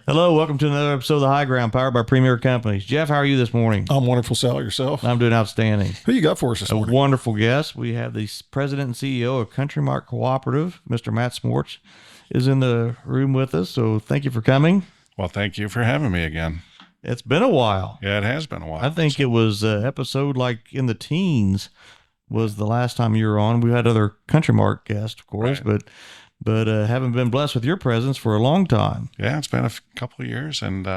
Hello, welcome to another episode of The High Ground, powered by Premier Companies. Jeff, how are you this morning? I'm wonderful, Sal. Yourself? I'm doing outstanding. Who you got for us this A morning? wonderful guest. We have the president and CEO of CountryMark Cooperative, Mr. Matt Smorch, is in the room with us. So thank you for coming. Well, thank you for having me again. It's been a while. Yeah, it has been a while. I think it was episode like in the teens was the last time you were on. We had other CountryMark guests, of course, Right. but haven't been blessed with your presence for a long time. Yeah, it's been a couple of years, and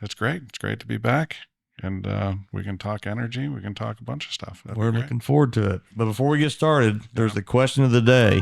it's great. It's great to be back, and we can talk energy. We can talk a bunch of stuff. That'd be We're great. looking forward to it. But before we get started, there's the question of the day.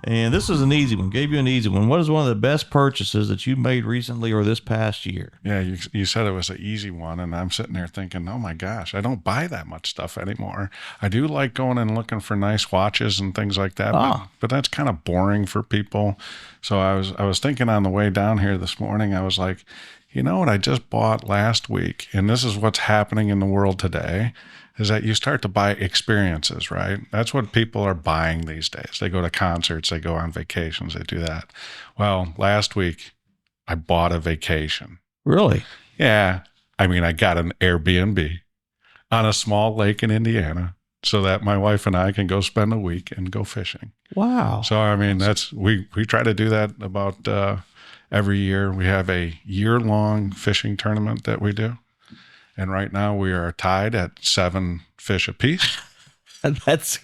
And this is an easy one. Gave you an easy one. What is one of the best purchases that you made recently or this past year? Yeah, you said it was an easy one, and I'm sitting there thinking, oh my gosh, I don't buy that much stuff anymore. I do like going and looking for nice watches and things like that, but that's kind of boring for people. So I was thinking on the way down here this morning, I was like, you know what I just bought last week, and this is what's happening in the world today, is that you start to buy experiences, right? That's what people are buying these days. They go to concerts, they go on vacations, they do that. Well, last week I bought a vacation. Really? Yeah. I mean, I got an Airbnb on a small lake in Indiana so that my wife and I can go spend a week and go fishing. Wow. So, I mean, we try to do that about every year. We have a year-long fishing tournament that we do. And right now we are tied at 7 fish apiece. That's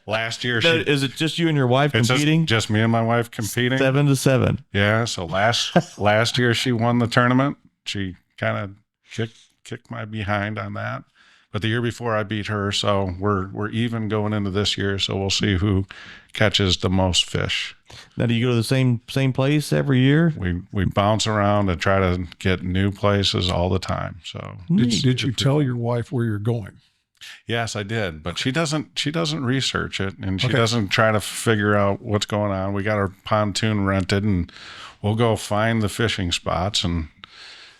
Last year, is it just you and your wife it's competing? just me and my wife competing. 7-7. Yeah. So last year she won the tournament. She kind of kicked my behind on that. But the year before I beat her, so we're even going into this year. So we'll see who catches the most fish. Now, do you go to the same place every year? We bounce around and try to get new places all the time. So Did you tell your wife where you're going? yes, I did, but she doesn't research it, and she Okay. doesn't try to figure out what's going on. We got our pontoon rented, and we'll go find the fishing spots. And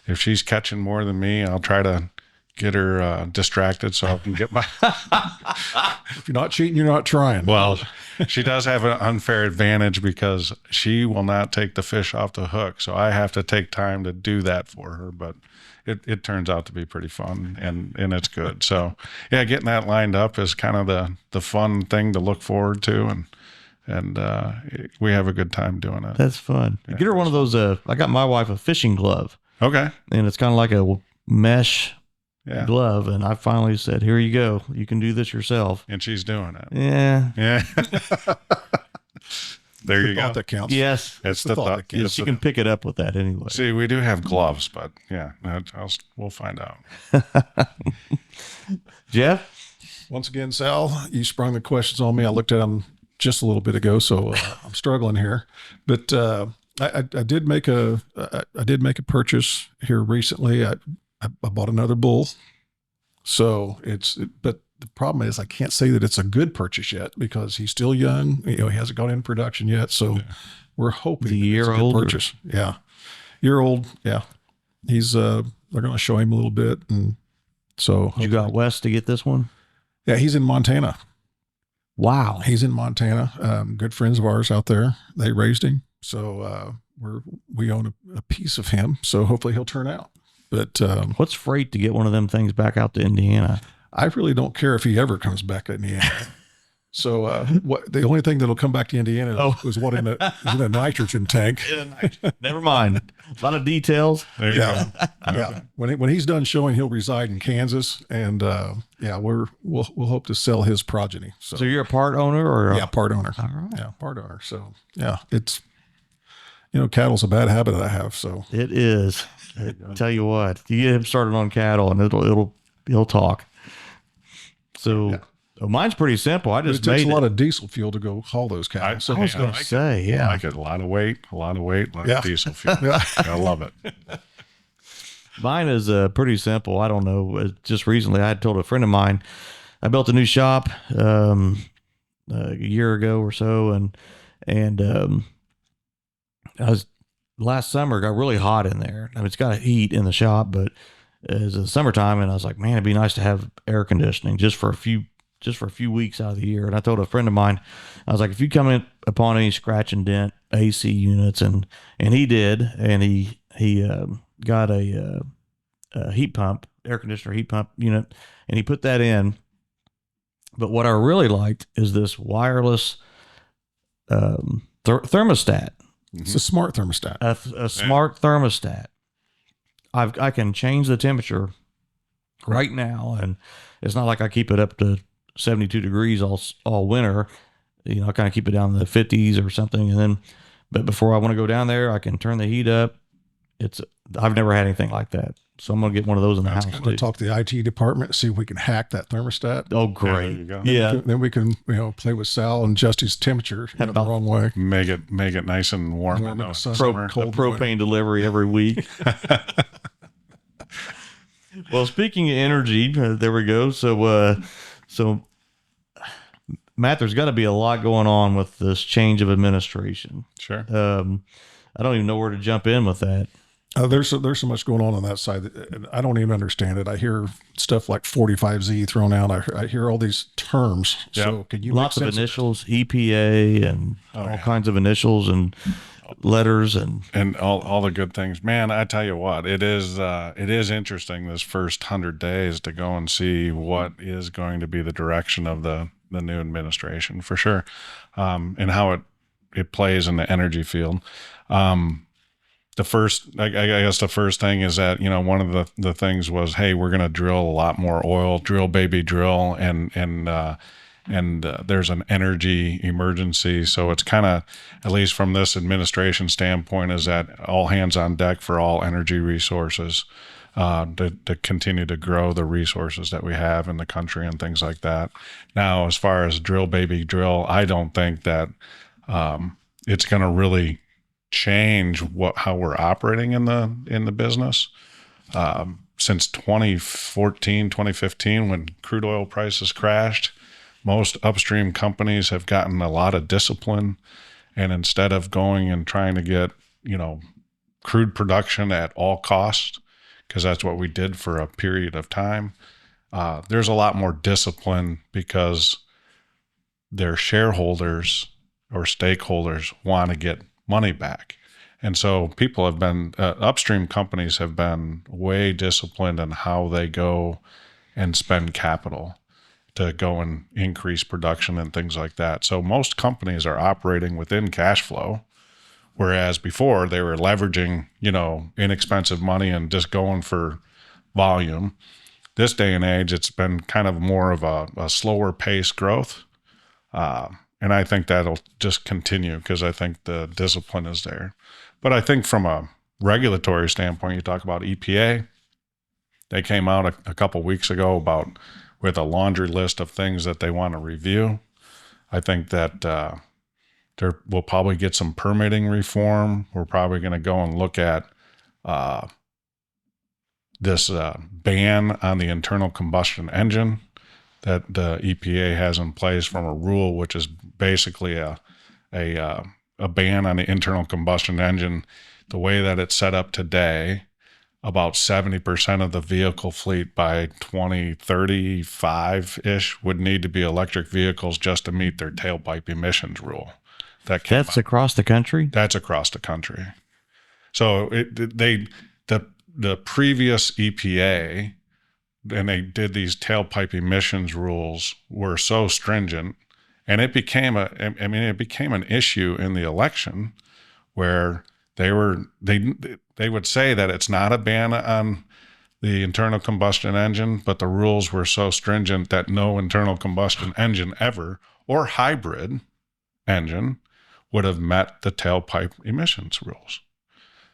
if she's catching more than me, I'll try to get her distracted so I can get my. If you're not cheating, you're not trying. Well, she does have an unfair advantage because she will not take the fish off the hook, so I have to take time to do that for her. But it turns out to be pretty fun, and it's good. So yeah, getting that lined up is kind of the fun thing to look forward to, and we have a good time doing it. That's fun. Get her one of those. I got my wife a fishing glove, Okay. and it's kind of like a mesh Yeah. glove. And I finally said, here you go. You can do this yourself. And she's doing it. Yeah. Yeah. There The you go. thought that counts. Yes. It's the the thought thought. that counts. it's You the- can pick it up with that anyway. See, we do have gloves, but yeah, we'll find out. Jeff? Once again, Sal, you sprung the questions on me. I looked at them just a little bit ago, so I'm struggling here. But I did make a purchase here recently. I bought another bull. So but the problem is I can't say that it's a good purchase yet because he's still young. He hasn't gone in production yet. So we're hoping The that it's year a good old or- purchase. Yeah. Year old. Yeah. He's, they're going to show him a little bit. And so You got west to get this one? yeah, he's in Montana. Wow. He's in Montana. Good friends of ours out there. They raised him. So, we own a piece of him. So hopefully he'll turn out. But, What's freight to get one of them things back out to Indiana? I really don't care if he ever comes back to Indiana. So the only thing that'll come back to Indiana is what in a nitrogen tank. Never mind. A lot of details. There you Yeah, go. yeah. When he's done showing, he'll reside in Kansas, and we'll hope to sell his progeny. So, So you're a part owner or? yeah, part owner. All right. Yeah, part owner. So yeah, it's cattle's a bad habit that I have. So It is. I tell you what, you get him started on cattle and he'll talk. So mine's pretty simple. I it just takes made a lot of diesel fuel to go haul those cattle. So I was going to say, yeah. Like it, a lot of weight, a lot of Yeah. diesel fuel. Yeah. I love it. Mine is pretty simple. I don't know. Just recently, I had told a friend of mine, I built a new shop a year ago or so, and I was last summer. It got really hot in there. I mean, it's got heat in the shop, but it's the summertime, and I was like, man, it'd be nice to have air conditioning just for a few weeks out of the year. And I told a friend of mine, I was like, if you come in upon any scratch and dent AC units, and he did, and he he got a heat pump, air conditioner heat pump unit, and he put that in. But what I really liked is this wireless thermostat. It's a smart thermostat. A smart thermostat. I can change the temperature right now, and it's not like I keep it up to 72 degrees all winter. You know, I kind of keep it down in the 50s or something, and then, but before I want to go down there, I can turn the heat up. I've never had anything like that, so I'm gonna get one of those in the house. I'm going to talk to the IT department, see if we can hack that thermostat. Oh, great! There you go. Yeah, Then we can play with Sal and adjust his temperature the wrong way. Make it nice and warm. Warm in the sun. Summer. propane delivery every week. Well, speaking of energy, there we go. So Matt, there's got to be a lot going on with this change of administration. Sure. I don't even know where to jump in with that. There's so much going on that side that I don't even understand it. I hear stuff like 45Z thrown out. I hear all these terms. Yep. So can you Lots of make sense initials, EPA, and all kinds of initials and letters and all the good things. Man, I tell you what, it is interesting this first 100 days to go and see what is going to be the direction of the new administration for sure, and how it plays in the energy field. I guess the first thing is that, one of the things was, hey, we're going to drill a lot more oil, drill baby drill, and there's an energy emergency. So it's kind of, at least from this administration standpoint, is that all hands on deck for all energy resources, to continue to grow the resources that we have in the country and things like that. Now, as far as drill baby drill, I don't think that it's going to really change how we're operating in the business. Since 2014, 2015, when crude oil prices crashed, most upstream companies have gotten a lot of discipline, and instead of going and trying to get, crude production at all costs, because that's what we did for a period of time, there's a lot more discipline because their shareholders or stakeholders want to get money back. And so people have been, upstream companies have been way disciplined in how they go and spend capital to go and increase production and things like that. So most companies are operating within cash flow, whereas before they were leveraging, inexpensive money and just going for volume. This day and age, it's been kind of more of a slower pace growth. And I think that'll just continue because I think the discipline is there. But I think from a regulatory standpoint, you talk about EPA. They came out a couple weeks ago with a laundry list of things that they want to review. I think that we'll probably get some permitting reform. We're probably going to go and look at this ban on the internal combustion engine that the EPA has in place from a rule, which is basically a ban on the internal combustion engine. The way that it's set up today, about 70% of the vehicle fleet by 2035-ish would need to be electric vehicles just to meet their tailpipe emissions rule. That's across the country? That's across the country. So the previous EPA, and they did these tailpipe emissions rules, were so stringent, and it became an issue in the election where they would say that it's not a ban on the internal combustion engine, but the rules were so stringent that no internal combustion engine ever, or hybrid engine, would have met the tailpipe emissions rules.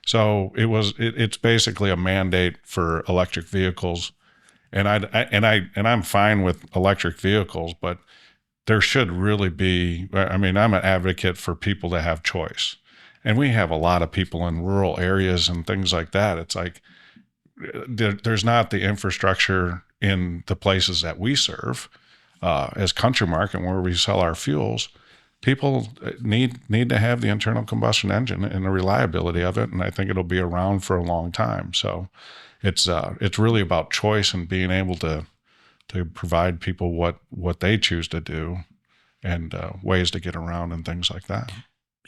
So it's basically a mandate for electric vehicles. And I'm fine with electric vehicles, but there should really be, I'm an advocate for people to have choice. And we have a lot of people in rural areas and things like that. It's like, there's not the infrastructure in the places that we serve as CountryMark and where we sell our fuels. People need to have the internal combustion engine and the reliability of it. And I think it'll be around for a long time. So it's really about choice and being able to provide people what they choose to do and ways to get around and things like that.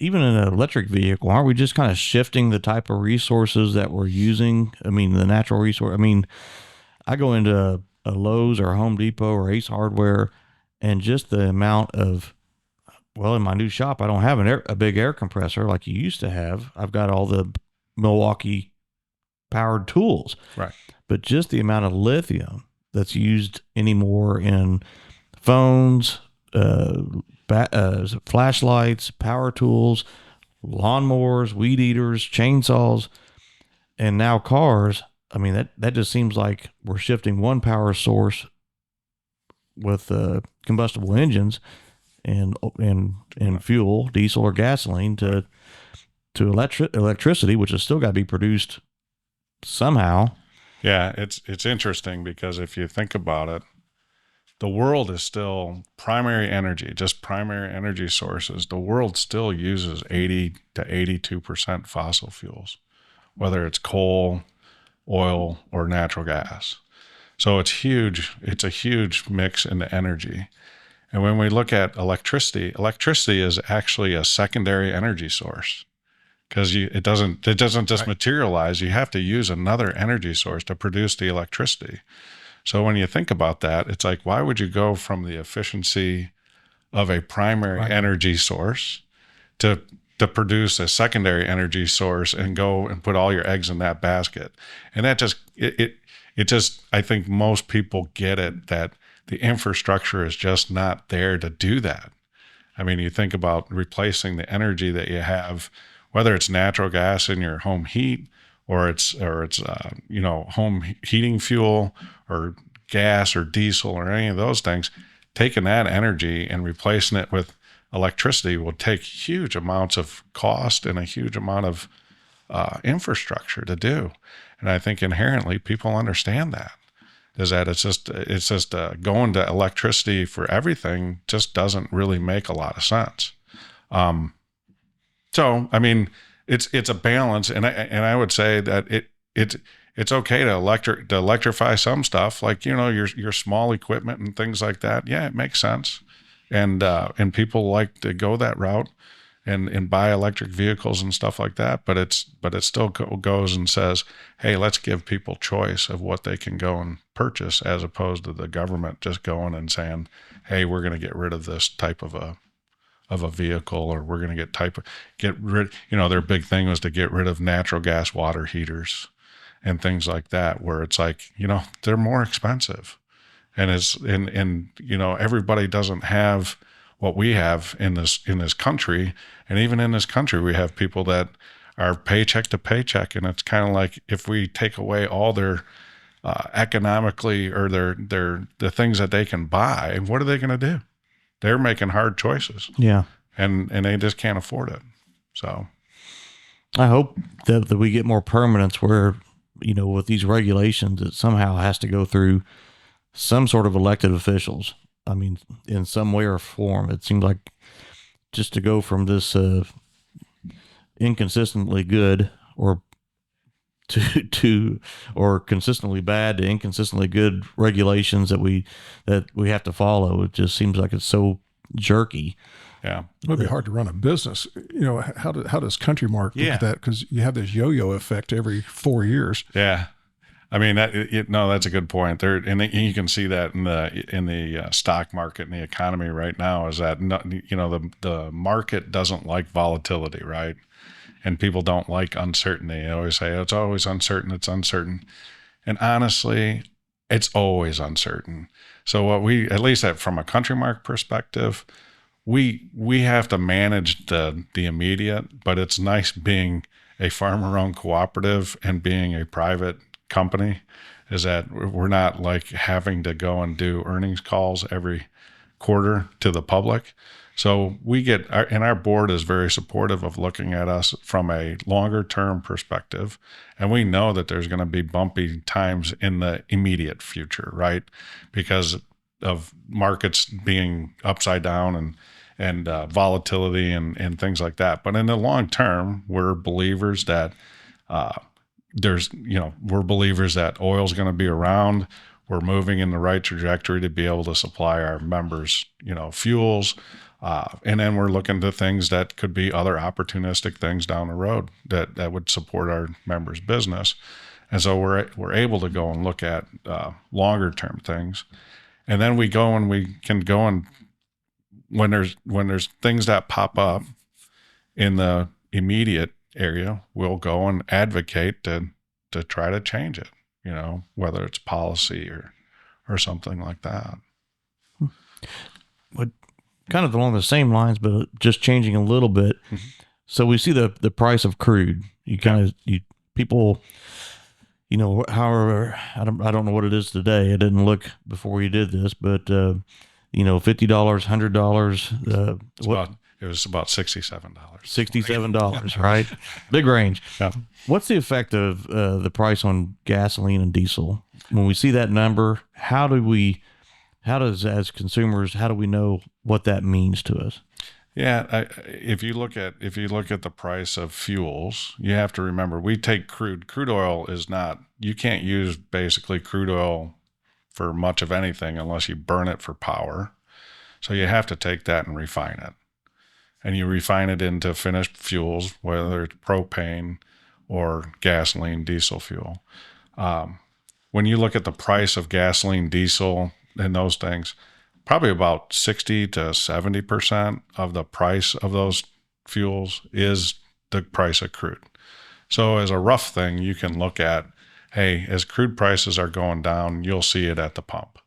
even in an electric vehicle, aren't we just kind of shifting the type of resources that we're using? I mean, the natural resource. I mean, I go into a Lowe's or Home Depot or Ace Hardware, and just the amount of, well, in my new shop, I don't have a big air compressor like you used to have. I've got all the Milwaukee powered tools, Right. but just the amount of lithium that's used anymore in phones, flashlights, power tools, lawnmowers, weed eaters, chainsaws, and now cars. I mean, that just seems like we're shifting one power source with combustible engines and fuel, diesel or gasoline, to electricity, which has still got to be produced somehow. Yeah, it's interesting because if you think about it, the world is still primary energy, just primary energy sources. The world still uses 80 to 82% fossil fuels, whether it's coal, oil, or natural gas. So it's huge. It's a huge mix into energy. And when we look at electricity, electricity is actually a secondary energy source because it doesn't just materialize. You have to use another energy source to produce the electricity. So when you think about that, it's like, why would you go from the efficiency of a primary energy source to produce a secondary energy source and go and put all your eggs in that basket? And that just, it just, I think most people get it, that the infrastructure is just not there to do that. I mean, you think about replacing the energy that you have, whether it's natural gas in your home heat, or it's home heating fuel, or gas or diesel or any of those things. Taking that energy and replacing it with electricity will take huge amounts of cost and a huge amount of infrastructure to do. And I think inherently people understand that. Is that it's just going to electricity for everything just doesn't really make a lot of sense. So I mean, it's a balance, and I would say that it's okay to electrify some stuff, like your small equipment and things like that. Yeah, it makes sense, and people like to go that route and buy electric vehicles and stuff like that. But it still goes and says, hey, let's give people choice of what they can go and purchase, as opposed to the government just going and saying, hey, we're going to get rid of this type of a vehicle, or we're going to get rid. Their big thing was to get rid of natural gas water heaters and things like that, where it's like, they're more expensive, and everybody doesn't have what we have in this country. And even in this country, we have people that are paycheck to paycheck, and it's kind of like, if we take away all their economically, or the things that they can buy, what are they going to do? They're making hard choices. Yeah. And they just can't afford it. So I hope that we get more permanence where, with these regulations, it somehow has to go through some sort of elected officials. I mean, in some way or form. It seems like just to go from this inconsistently good or consistently bad to inconsistently good regulations that we have to follow. It just seems like it's so jerky. Yeah, it would be hard to run a business. How does CountryMark look at that? Because you have this yo-yo effect every 4 years. Yeah, I mean that's a good point. There, and you can see that in the stock market and the economy right now. Is that the market doesn't like volatility, right? And people don't like uncertainty. They always say, it's always uncertain, it's uncertain. And honestly, it's always uncertain. So what at least from a CountryMark perspective, we have to manage the immediate, but it's nice being a farmer-owned cooperative and being a private company, is that we're not like having to go and do earnings calls every quarter to the public. So our board is very supportive of looking at us from a longer term perspective. And we know that there's going to be bumpy times in the immediate future, right? Because of markets being upside down and volatility and things like that. But in the long term, we're believers that we're believers that oil's going to be around. We're moving in the right trajectory to be able to supply our members, fuels. And then we're looking to things that could be other opportunistic things down the road that would support our members' business. And so we're able to go and look at longer term things. And then we can go and when there's things that pop up in the immediate area, we'll go and advocate to try to change it, whether it's policy or something like that. But kind of along the same lines, but just changing a little bit. Mm-hmm. So we see the price of crude. People, however, I don't know what it is today. I didn't look before you did this, but $50, $100. It was about $67. $67, right? Big range. Yeah. What's the effect of the price on gasoline and diesel? When we see that number, how do we know what that means to us? Yeah, if you look at the price of fuels, you have to remember we take crude. Crude oil is not. You can't use basically crude oil for much of anything unless you burn it for power. So you have to take that and refine it, and you refine it into finished fuels, whether it's propane or gasoline, diesel fuel. When you look at the price of gasoline, diesel, and those things, probably about 60 to 70% of the price of those fuels is the price of crude. So as a rough thing, you can look at, hey, as crude prices are going down, you'll see it at the pump,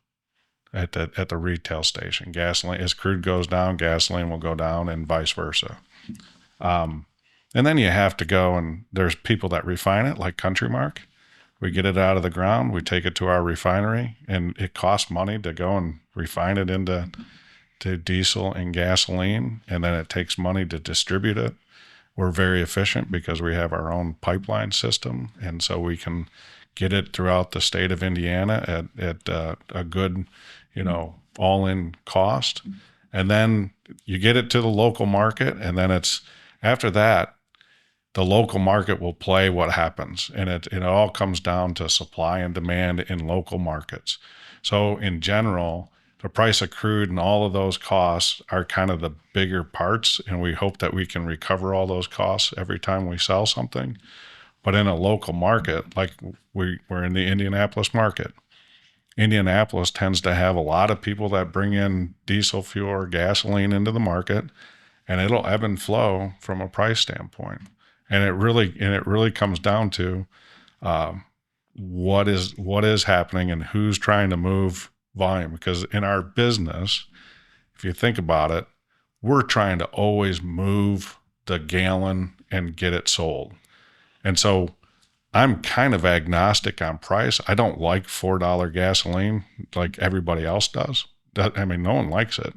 at the retail station. Gasoline, as crude goes down, gasoline will go down, and vice versa. And then you have to go, and there's people that refine it, like CountryMark. We get it out of the ground, we take it to our refinery, and it costs money to go and refine it into diesel and gasoline, and then it takes money to distribute it. We're very efficient because we have our own pipeline system, and so we can get it throughout the state of Indiana at a good, all-in cost. And then you get it to the local market, and then after that, the local market will play what happens. And it all comes down to supply and demand in local markets. So in general, the price of crude and all of those costs are kind of the bigger parts. And we hope that we can recover all those costs every time we sell something. But in a local market, like we're in the Indianapolis market, Indianapolis tends to have a lot of people that bring in diesel fuel or gasoline into the market, and it'll ebb and flow from a price standpoint. And it really comes down to what is happening and who's trying to move volume. Because in our business, if you think about it, we're trying to always move the gallon and get it sold. And so I'm kind of agnostic on price. I don't like $4 gasoline like everybody else does. No one likes it.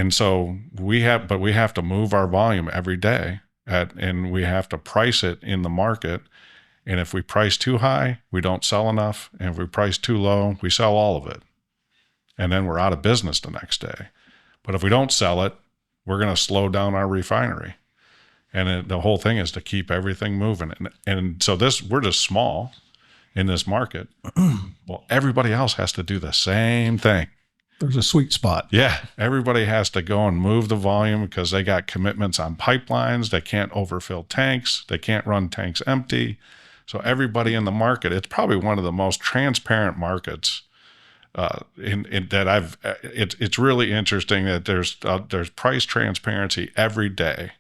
So we have to move our volume every day and we have to price it in the market. And if we price too high, we don't sell enough. And if we price too low, we sell all of it. And then we're out of business the next day. But if we don't sell it, we're going to slow down our refinery. And the whole thing is to keep everything moving. And so we're just small in this market. Well, everybody else has to do the same thing. There's a sweet spot. Yeah. Everybody has to go and move the volume because they got commitments on pipelines. They can't overfill tanks. They can't run tanks empty. So everybody in the market, it's probably one of the most transparent markets it's really interesting that there's price transparency every day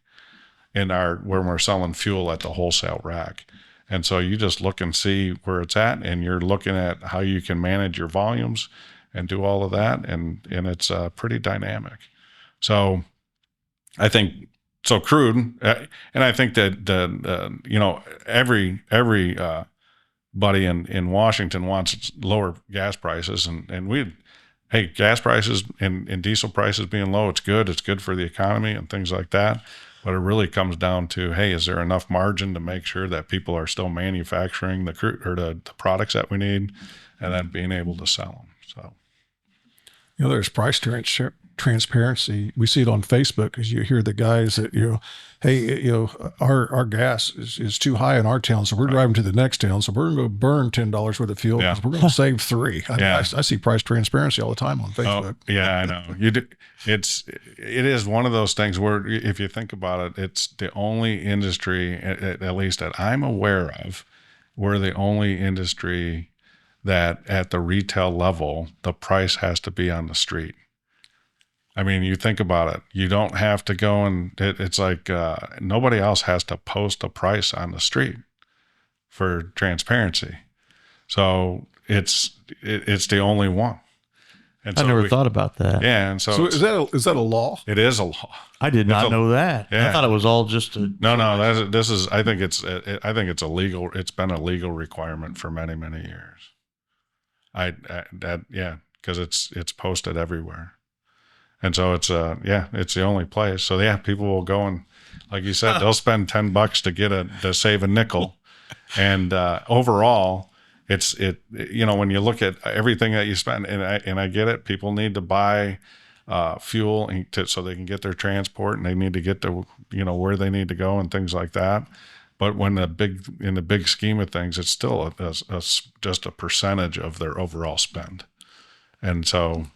when we're selling fuel at the wholesale rack. And so you just look and see where it's at, and you're looking at how you can manage your volumes and do all of that. And it's pretty dynamic. So I think, crude, and I think that every buddy in Washington wants lower gas prices, and gas prices and diesel prices being low, it's good for the economy and things like that. But it really comes down to, hey, is there enough margin to make sure that people are still manufacturing the crude or the products that we need, and then being able to sell them. So there's price transparency. We see it on Facebook because you hear the guys that, hey, our gas is too high in our town, so we're driving to the next town, so we're going to go burn $10 worth of fuel because we're going to save $3. I see price transparency all the time on Facebook. Oh, yeah, I know. You do. It is one of those things where, if you think about it, it's the only industry, at least that I'm aware of, we're the only industry that at the retail level, the price has to be on the street. I mean, you think about it, you don't have to go it's like nobody else has to post a price on the street for transparency. So it's the only one. And I so never thought about that. Yeah. And so is that a law? It is a law. I did not know that. Yeah. I thought it was all just a. No, this is, I think it's a legal, it's been a legal requirement for many, many years. Because it's posted everywhere. And so it's the only place. So yeah, people will go and, like you said, they'll spend $10 to save a nickel. And overall, when you look at everything that you spend, and I get it, people need to buy fuel so they can get their transport, and they need to get to where they need to go and things like that. But in the big scheme of things, it's still just a percentage of their overall spend. And so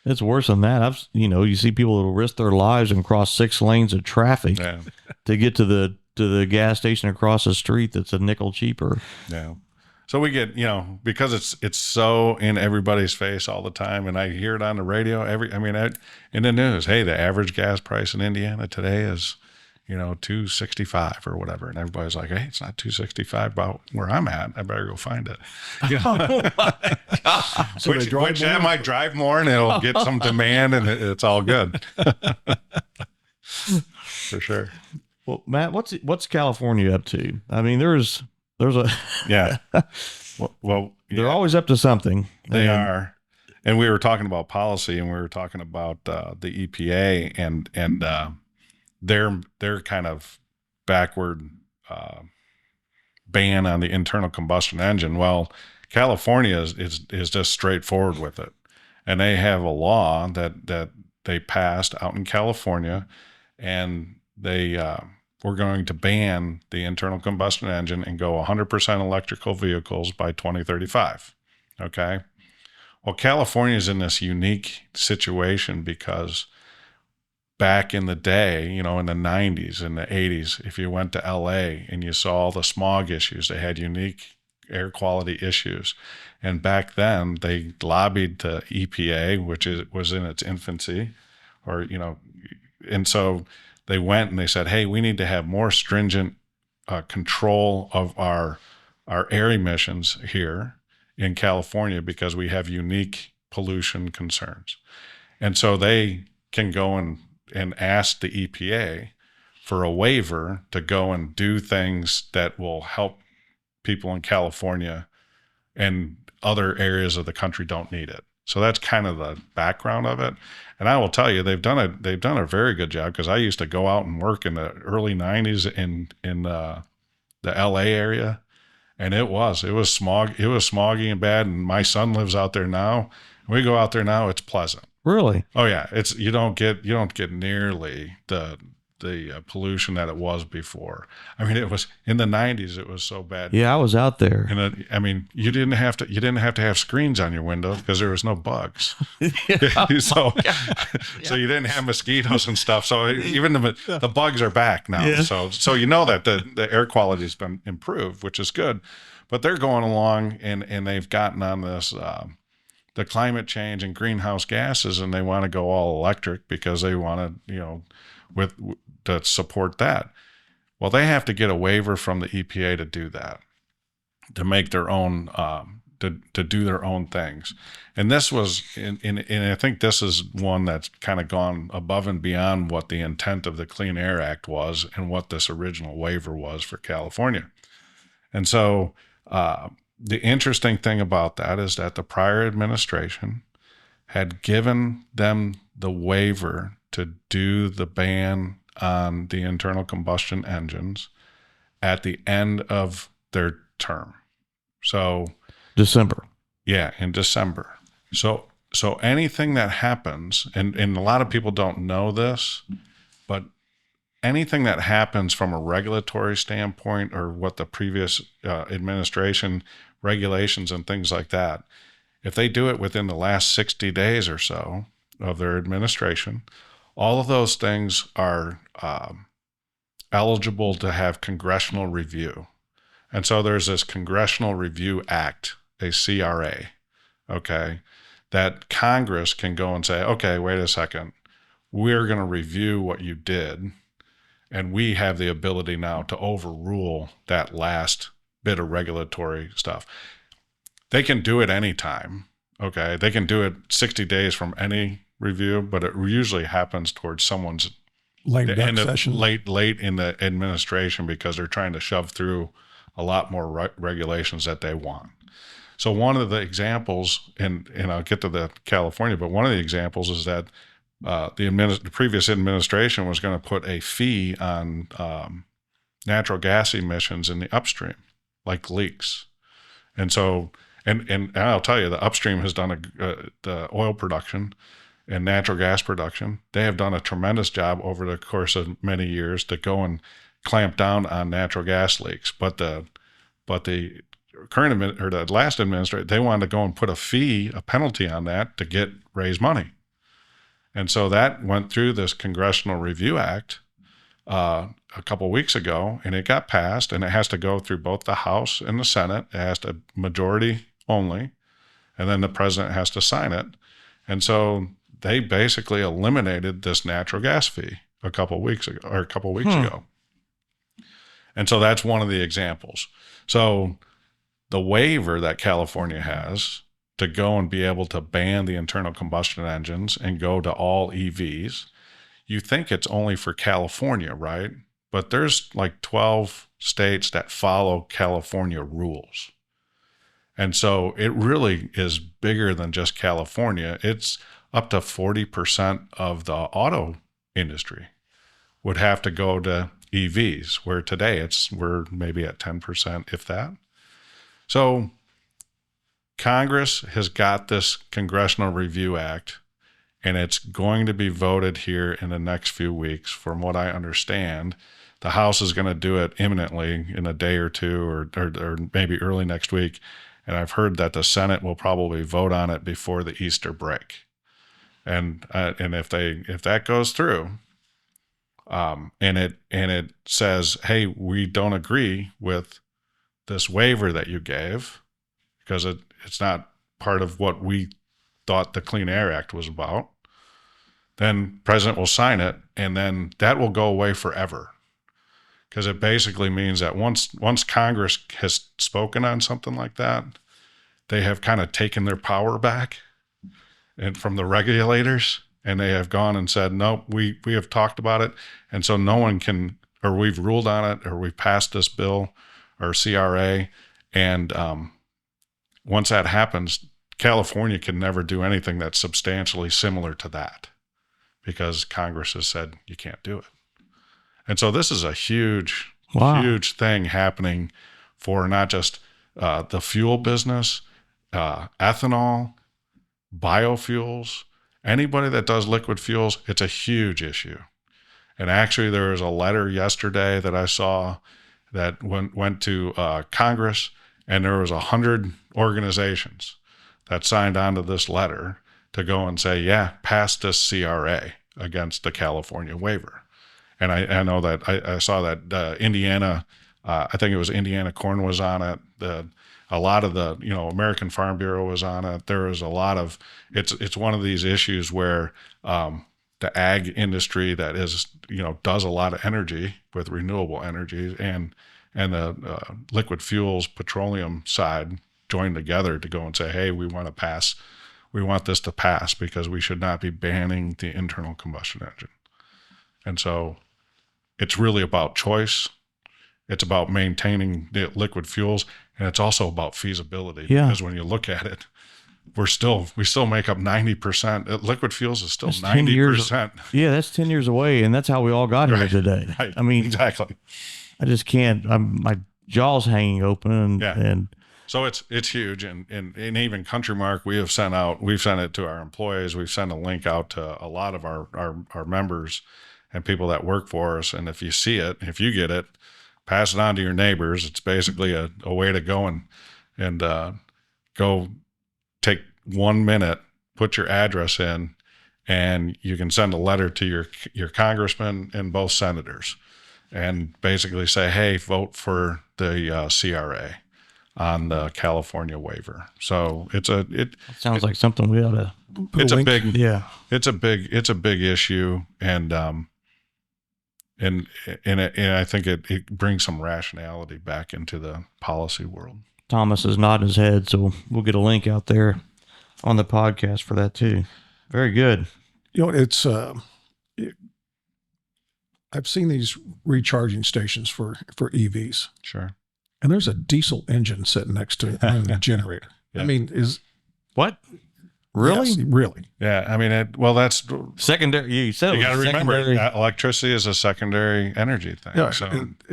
it's worse than that. You see people that'll risk their lives and cross 6 lanes of traffic to get to the gas station across the street that's a nickel cheaper. Yeah. So we get, because it's so in everybody's face all the time, and I hear it on the radio in the news. Hey, the average gas price in Indiana today is, $2.65 or whatever, and everybody's like, hey, it's not $2.65 about where I'm at. I better go find it. So which that might drive more, and it'll get some demand, and it's all good. For sure. Well, Matt, what's California up to? I mean, there's a yeah. Well, they're always up to something. They are. And we were talking about policy, and we were talking about the EPA and their kind of backward ban on the internal combustion engine. Well, California is just straightforward with it, and they have a law that they passed out in California, and they we're going to ban the internal combustion engine and go 100% electrical vehicles by 2035. Okay. Well, California is in this unique situation because back in the day, in the 90s and the 80s, if you went to LA and you saw all the smog issues, they had unique air quality issues. And back then they lobbied the EPA, which was in its infancy, and so they went and they said, hey, we need to have more stringent control of our air emissions here in California because we have unique pollution concerns. And so they can go and ask the EPA for a waiver to go and do things that will help people in California, and other areas of the country don't need it. So that's kind of the background of it. And I will tell you, they've done a very good job, because I used to go out and work in the early 90s in the LA area, and it was smoggy and bad. And my son lives out there now. We go out there now, it's pleasant. Really? Oh yeah, you don't get nearly the pollution that it was before. I mean, it was in the 90s. It was so bad. Yeah, I was out there, and you didn't have to have screens on your window because there was no bugs. So you didn't have mosquitoes and stuff. So even the bugs are back now. Yeah. So that the air quality has been improved, which is good. But they're going along and they've gotten on this. The climate change and greenhouse gases, and they want to go all electric because they want to, to support that. Well, they have to get a waiver from the EPA to do that, to make their own, to do their own things. And this was, and I think this is one that's kind of gone above and beyond what the intent of the Clean Air Act was and what this original waiver was for California. And so, the interesting thing about that is that the prior administration had given them the waiver to do the ban on the internal combustion engines at the end of their term. So December. Yeah, in December. So So anything that happens, and a lot of people don't know this, but anything that happens from a regulatory standpoint or what the previous administration regulations and things like that, if they do it within the last 60 days or so of their administration, all of those things are eligible to have congressional review. And so there's this Congressional Review Act, a CRA, okay, that Congress can go and say, okay, wait a second, we're going to review what you did, and we have the ability now to overrule that last bit of regulatory stuff. They can do it anytime, okay? They can do it 60 days from any review, but it usually happens towards someone's late in the administration because they're trying to shove through a lot more regulations that they want. So one of the examples, and I'll get to the California, but one of the examples is that the previous administration was going to put a fee on natural gas emissions in the upstream, like leaks. And so, and I'll tell you, the upstream has done the oil production and natural gas production. They have done a tremendous job over the course of many years to go and clamp down on natural gas leaks. But the current or the last administration, they wanted to go and put a penalty on that to raise money. And so that went through this Congressional Review Act a couple of weeks ago, and it got passed, and it has to go through both the House and the Senate. It has to majority only, and then the president has to sign it. And so they basically eliminated this natural gas fee a couple of weeks ago. And so that's one of the examples. So the waiver that California has to go and be able to ban the internal combustion engines and go to all EVs, you think it's only for California, right? But there's like 12 states that follow California rules. And so it really is bigger than just California. It's up to 40% of the auto industry would have to go to EVs, where today we're maybe at 10%, if that. So Congress has got this Congressional Review Act, and it's going to be voted here in the next few weeks. From what I understand, the House is going to do it imminently in a day or two, or maybe early next week. And I've heard that the Senate will probably vote on it before the Easter break. And if that goes through, and it says, hey, we don't agree with this waiver that you gave because it's not part of what we thought the Clean Air Act was about, then president will sign it, and then that will go away forever. Because it basically means that once Congress has spoken on something like that, they have kind of taken their power back and from the regulators, and they have gone and said, no, we have talked about it, and so no one can, or we've ruled on it, or we've passed this bill or CRA, and once that happens, California can never do anything that's substantially similar to that because Congress has said you can't do it. And so this is a huge thing happening for not just the fuel business, ethanol, biofuels, anybody that does liquid fuels. It's a huge issue. And actually, there was a letter yesterday that I saw that went to Congress, and there was 100 organizations that signed on to this letter to go and say, yeah, pass this CRA against the California waiver. And I know that I saw that Indiana, I think it was Indiana Corn was on it. A lot of the, American Farm Bureau was on it. There was a lot of, it's one of these issues where the ag industry that is, does a lot of energy with renewable energy and the liquid fuels, petroleum side joined together to go and say, hey, we want this to pass because we should not be banning the internal combustion engine. And so it's really about choice. It's about maintaining the liquid fuels, and it's also about feasibility. Yeah. Because when you look at it, we still make up 90%. Liquid fuels is still 90%. Yeah, that's 10 years away, and that's how we all got here today. Right. I mean, exactly. I just can't. My jaw's hanging open, and So it's huge, and even CountryMark, we've sent it to our employees. We've sent a link out to a lot of our members and people that work for us. And if you see it, if you get it, pass it on to your neighbors. It's basically a way to go and go take 1 minute, put your address in, and you can send a letter to your congressman and both senators, and basically say, hey, vote for the CRA on the California waiver. So it sounds like something we ought to. It's a big, yeah. It's a big issue, and I think it brings some rationality back into the policy world. Thomas is nodding his head, so we'll get a link out there on the podcast for that too. Very good. It's I've seen these recharging stations for EVs. Sure. And there's a diesel engine sitting next to it running a generator. Yeah. I mean, What? Really? Yes, really. Yeah. I mean, that's secondary. You said you got to remember, secondary. electricity is a secondary energy thing. Yeah.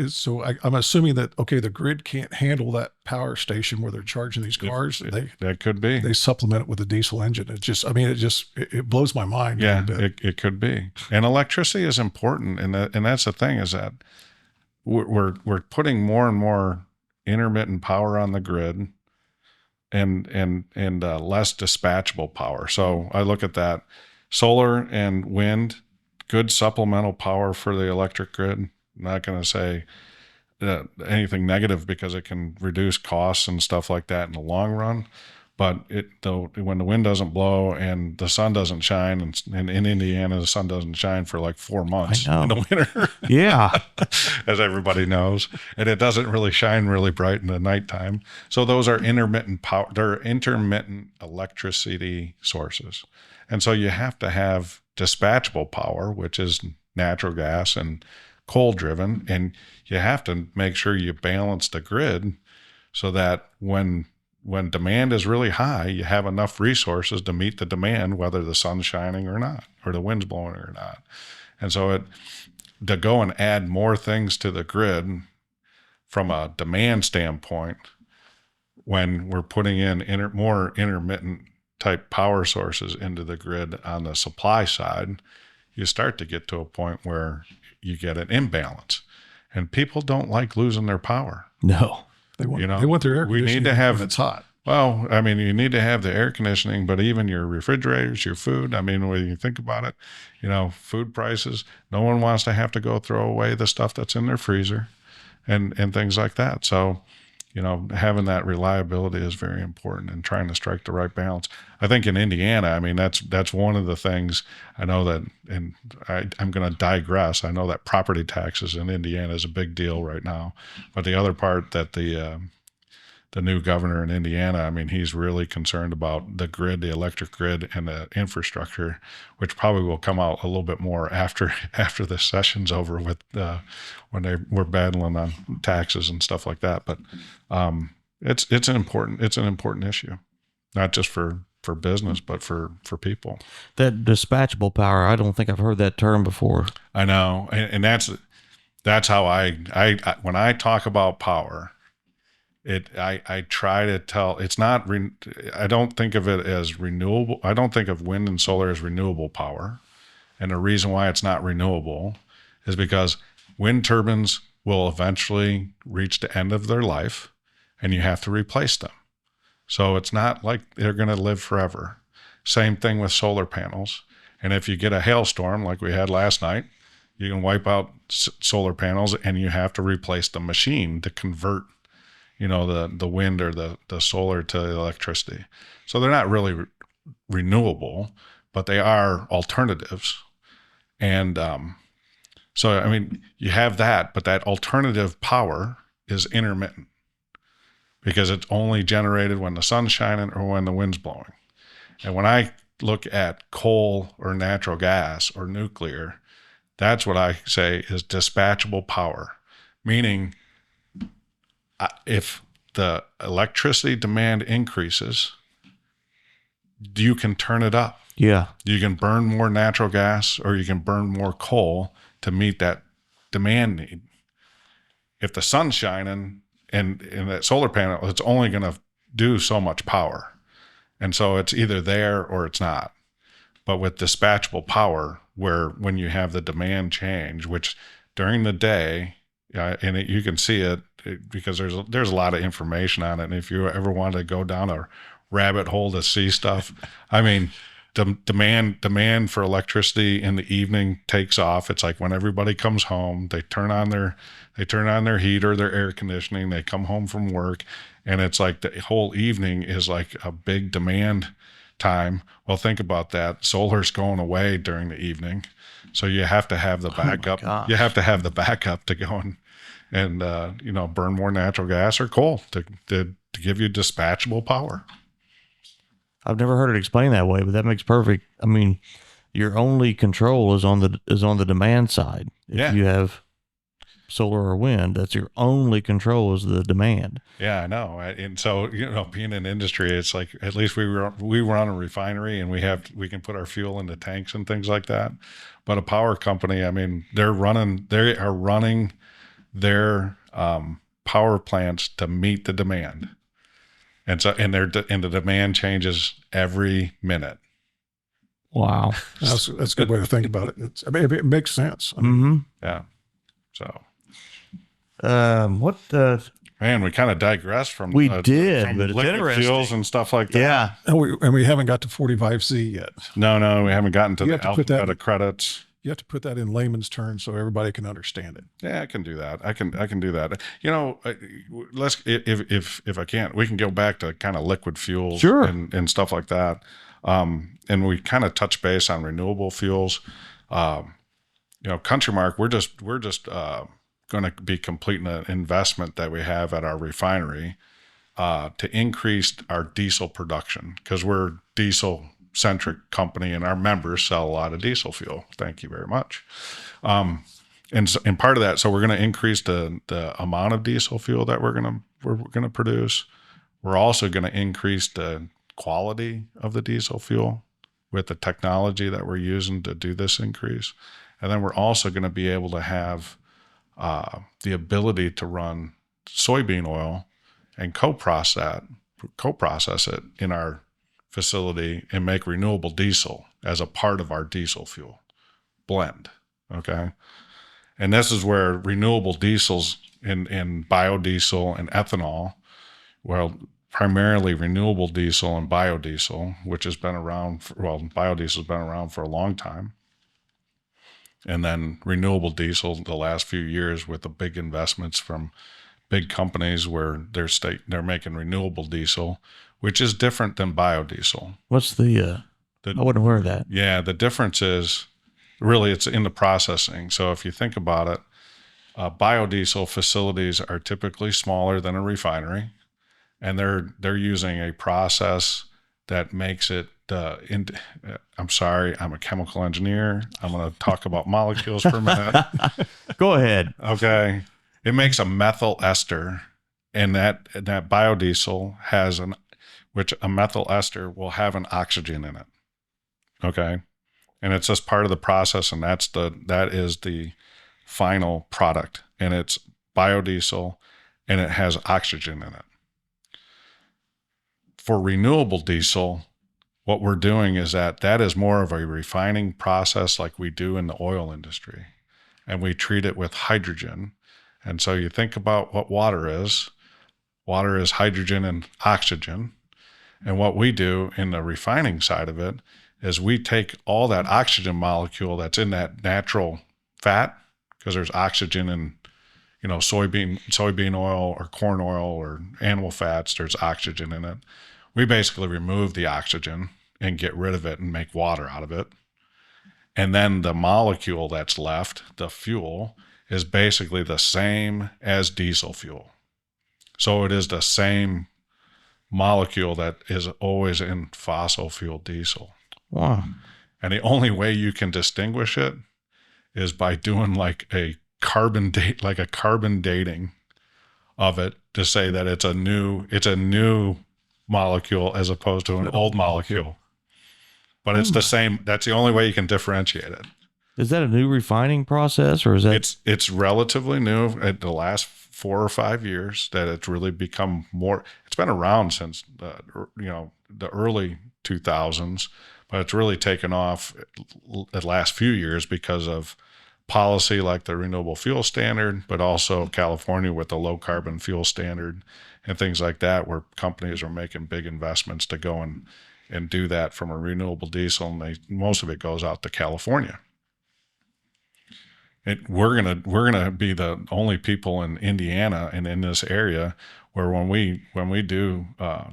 So I'm assuming that, okay, the grid can't handle that power station where they're charging these cars. That could be. They supplement it with a diesel engine. It blows my mind. Yeah, it could be. And electricity is important. And that's the thing, is that we're putting more and more intermittent power on the grid, and less dispatchable power. So I look at that. Solar and wind, good supplemental power for the electric grid. I'm not going to say anything negative, because it can reduce costs and stuff like that in the long run. But when the wind doesn't blow and the sun doesn't shine, and in Indiana the sun doesn't shine for like 4 months in the winter, yeah, as everybody knows, and it doesn't really shine really bright in the nighttime. So those are intermittent power. They're intermittent electricity sources, and so you have to have dispatchable power, which is natural gas and coal driven, and you have to make sure you balance the grid so that when demand is really high, you have enough resources to meet the demand, whether the sun's shining or not, or the wind's blowing or not. And so to go and add more things to the grid from a demand standpoint, when we're putting in more intermittent type power sources into the grid on the supply side, you start to get to a point where you get an imbalance, and people don't like losing their power. No. They want their air conditioning. We need to have, when it's hot. Well, I mean, you need to have the air conditioning, but even your refrigerators, your food. I mean, when you think about it, food prices. No one wants to have to go throw away the stuff that's in their freezer, and things like that. So, having that reliability is very important, and trying to strike the right balance. I think in Indiana, I mean, that's one of the things I know that, and I'm going to digress. I know that property taxes in Indiana is a big deal right now, but the other part that the new governor in Indiana, I mean, he's really concerned about the grid, the electric grid, and the infrastructure, which probably will come out a little bit more after the session's over with when we're battling on taxes and stuff like that. But it's an important issue, not just for business, but for people. That dispatchable power, I don't think I've heard that term before. I know, and that's how I when I talk about power. I try to tell, it's not, I don't think of it as renewable. I don't think of wind and solar as renewable power. And the reason why it's not renewable is because wind turbines will eventually reach the end of their life, and you have to replace them. So it's not like they're going to live forever. Same thing with solar panels. And if you get a hailstorm like we had last night, you can wipe out solar panels, and you have to replace the machine to convert the wind or the solar to electricity. So they're not really renewable, but they are alternatives. And so, I mean, you have that, but that alternative power is intermittent, because it's only generated when the sun's shining or when the wind's blowing. And when I look at coal or natural gas or nuclear, that's what I say is dispatchable power, meaning if the electricity demand increases, you can turn it up. Yeah. You can burn more natural gas, or you can burn more coal to meet that demand need. If the sun's shining and in that solar panel, it's only going to do so much power. And so it's either there or it's not. But with dispatchable power, where when you have the demand change, which during the day, you can see it because there's a lot of information on it. And if you ever want to go down a rabbit hole to see stuff, I mean, demand for electricity in the evening takes off. It's like when everybody comes home, they turn on their heat or their air conditioning. They come home from work, and it's like the whole evening is like a big demand time. Well, think about that. Solar's going away during the evening, so you have to have the backup. You have to have the backup to go and burn more natural gas or coal to give you dispatchable power. I've never heard it explained that way, but that makes perfect. I mean, your only control is on the demand side. If you have solar or wind, that's your only control is the demand. Yeah, I know. And so, being in industry, it's like, at least we run a refinery, and we can put our fuel into tanks and things like that. But a power company, I mean, they are running their power plants to meet the demand. And so, and the demand changes every minute. Wow, that's a good way to think about it. It makes sense. Yeah. So, man, we kind of digressed from but it's liquid interesting. fuels and stuff like that. Yeah, and we haven't got to 45Z yet. No, we haven't gotten to the alphabet of credits. You have to put that in layman's terms so everybody can understand it. Yeah, I can do that. I can do that. Let's if I can't, we can go back to kind of liquid fuels, sure, and stuff like that. And we kind of touch base on renewable fuels. CountryMark, we're just going to be completing an investment that we have at our refinery to increase our diesel production, because we're diesel centric company and our members sell a lot of diesel fuel. Thank you very much. And part of that, so we're going to increase the amount of diesel fuel that we're going to produce. We're also going to increase the quality of the diesel fuel with the technology that we're using to do this increase. And then we're also going to be able to have the ability to run soybean oil and co-process it in our facility and make renewable diesel as a part of our diesel fuel blend. Okay. And this is where renewable diesels and biodiesel and ethanol, well, primarily renewable diesel and biodiesel, which has been around, biodiesel has been around for a long time. And then renewable diesel the last few years with the big investments from big companies where they're making renewable diesel, which is different than biodiesel. What's I wasn't aware of that. Yeah, the difference is really it's in the processing. So if you think about it, biodiesel facilities are typically smaller than a refinery, and they're using a process that makes it. I'm sorry, I'm a chemical engineer. I'm going to talk about molecules for a minute. Go ahead. Okay, it makes a methyl ester, and that biodiesel has which a methyl ester will have an oxygen in it. Okay. And it's just part of the process, and that is the final product, and it's biodiesel, and it has oxygen in it. For renewable diesel, what we're doing is that is more of a refining process like we do in the oil industry, and we treat it with hydrogen. And so you think about what water is. Water is hydrogen and oxygen. And what we do in the refining side of it is we take all that oxygen molecule that's in that natural fat, because there's oxygen in, soybean oil or corn oil or animal fats, there's oxygen in it. We basically remove the oxygen and get rid of it and make water out of it. And then the molecule that's left, the fuel, is basically the same as diesel fuel. So it is the same molecule that is always in fossil fuel diesel. Wow. And the only way you can distinguish it is by doing like a carbon dating of it to say that it's a new molecule as opposed to an old molecule. But it's the same. That's the only way you can differentiate it. Is that a new refining process, or is that? It's relatively new at the last 4 or 5 years that it's really become more. It's been around since the early 2000s, but it's really taken off the last few years because of policy like the renewable fuel standard, but also California with the low carbon fuel standard and things like that, where companies are making big investments to go and do that from a renewable diesel, and most of it goes out to California. We're gonna be the only people in Indiana and in this area where when we do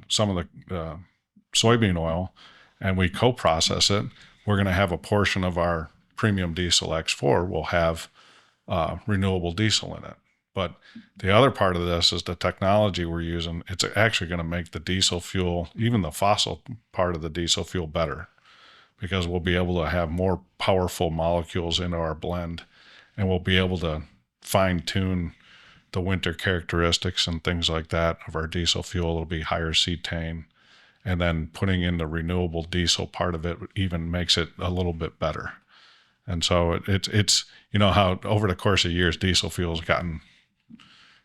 some of the soybean oil and we co-process it, we're gonna have a portion of our premium diesel X4 will have renewable diesel in it. But the other part of this is the technology we're using. It's actually going to make the diesel fuel, even the fossil part of the diesel fuel, better, because we'll be able to have more powerful molecules into our blend, and we'll be able to fine tune the winter characteristics and things like that of our diesel fuel. It'll be higher cetane, and then putting in the renewable diesel part of it even makes it a little bit better. And so it's how over the course of years diesel fuel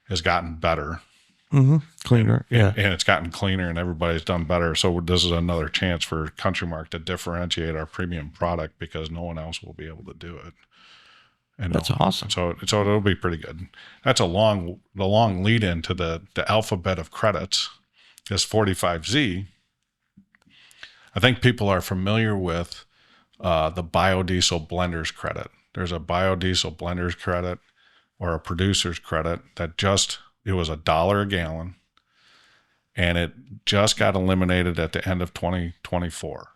has gotten better, Cleaner, and it's gotten cleaner, and everybody's done better. So this is another chance for CountryMark to differentiate our premium product, because no one else will be able to do it. And that's awesome. So it'll be pretty good. That's the long lead into the alphabet of credits. This 45Z. I think people are familiar with the biodiesel blenders credit. There's a biodiesel blenders credit or a producer's credit that it was $1 a gallon, and it just got eliminated at the end of 2024.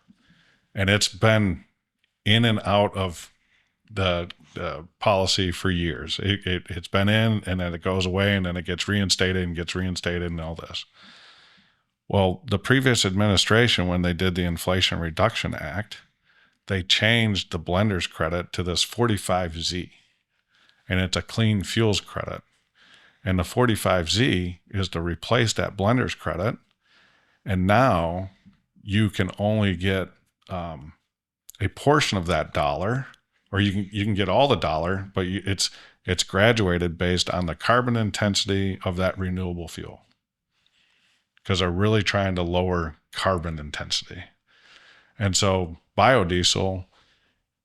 And it's been in and out of the policy for years. It's been in, and then it goes away, and then it gets reinstated and all this. Well, the previous administration, when they did the Inflation Reduction Act, they changed the blender's credit to this 45Z, and it's a clean fuels credit. And the 45Z is to replace that blender's credit. And now you can only get a portion of that dollar, or you can get all the dollar, but it's graduated based on the carbon intensity of that renewable fuel, because they're really trying to lower carbon intensity. And so biodiesel,